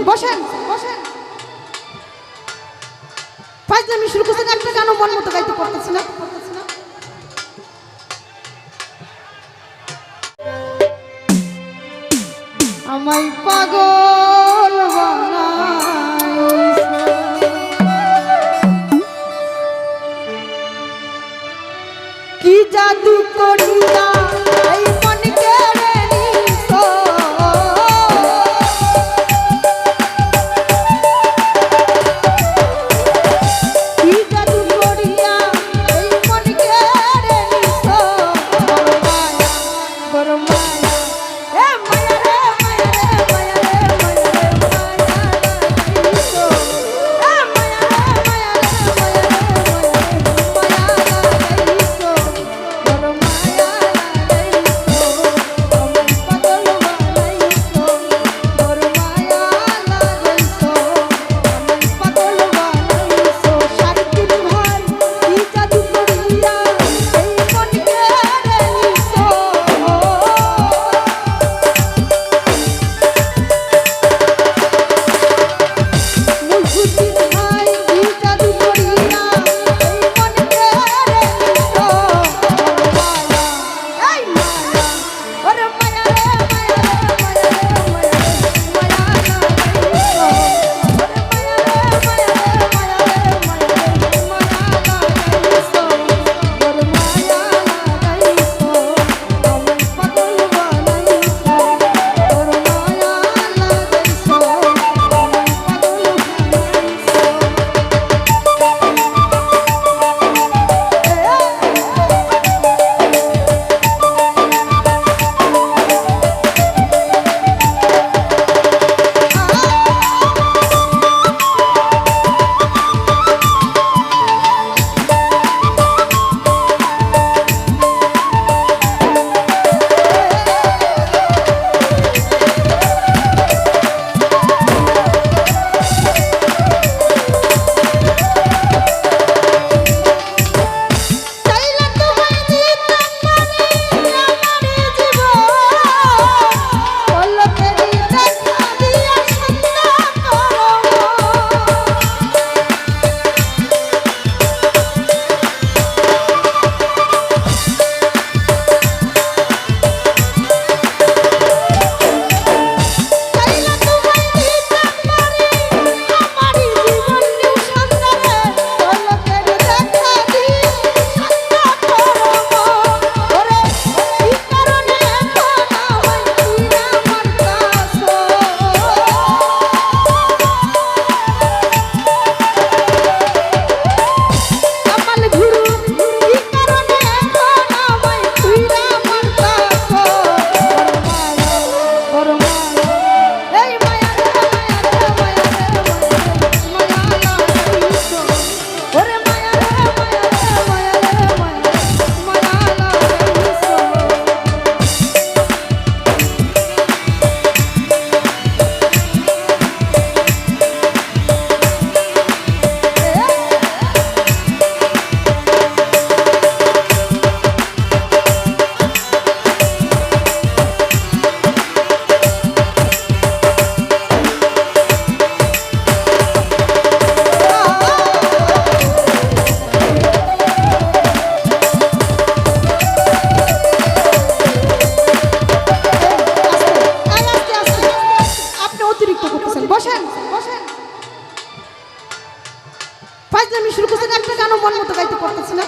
বসেন বসেন। ফাজলামি শুরু করছেন, একটা গানও মন মতো গাইতে পারতেছি না। আমায় পাগল বানাইছো, কি জাদু করিয়া এই মন কেড়ে নিছো, কি জাদু করিয়া এই মন কেড়ে নিছো, বড় মায়া এ মায়া রে মায়া রে মায়া রে মায়া রে মায়া লাগাইছো, এ মায়া রে মায়া রে মায়া রে মায়া লাগাইছো, বড় মায়া লাগাইছো, আমার পাগল বানাইছো, বড় মায়া লাগাইছো, আমার পাগল বানাইছো, সাড়ে তিন ভাই কি জাদু করিয়া এই মন কেড়ে নিছো। মুর্শিদ ভাই কি জাদু করিয়া এই মন কেড়ে নিছো, মায়া এই মায়া ওরে মায়া রে মায়া রে মায়া রে মায়া রে মায়া লাগাইছো, ওরে মায়া রে মায়া রে মায়া রে মায়া রে মায়া লাগাইছো, ওরে মায়া লাগাইছো, আমার পাগল বানাইছো, ওরে মায়া লাগাইছো, আমার পাগল চাইলে তোমায় দিতাম পানি আমার জীবন, পলকেরই দেখা দিয়া সন্ধ্যা করো, চাইলে তোমায় দিতাম পানি আমার জীবন নিঃসন্দেহে, পলকেরই দেখা দিয়া সন্ধ্যা করো, ওরে কি কারণে এখন আমায় ফিরে আমার কাছে, কামাল গুরু কি কারণে এখন আমায় ফিরে আমার কাছে, বড় মায়া এই মায়া রে মায়া রে মায়া রে মায়া লাগাইছো, ওরে মায়া রে মায়া রে মায়া রে মায়া লাগাইছো। আপনি অতিরিক্ত করতেছেন, বসেন বসেন। ফাজলামি শুরু করছেন, একটা গানও মন মতো গাইতে পারতেছি না।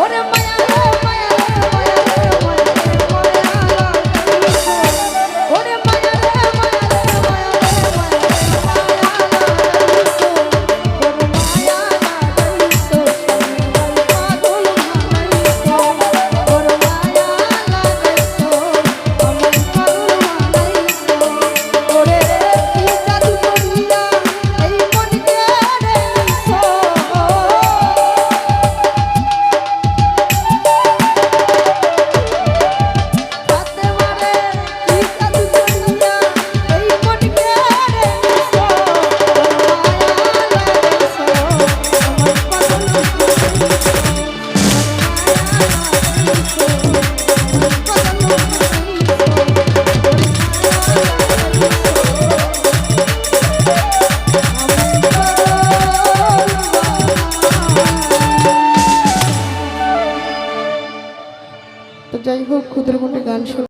ওরে মায়া রে মায়া রে মায়া রে মায়া রে মায়া লাগাইছো ওরে মায়া রে মায়া রে মায়া রে মায়া রে মায়া লাগাইছো ওরে মায়া লাগাইছো পাগল বানাইছো ওরে মায়া লাগাইছো আমায় পাগল বানাইছো ওরে কি জাদু করিয়া এই মনকে রেইছো হাতে মারে কি জাদু করিয়া এই মনকে রেইছো ওরে মায়া লাগাইছো আমায় পাগল তো যাই হোক ক্ষুদ্র গান শুনে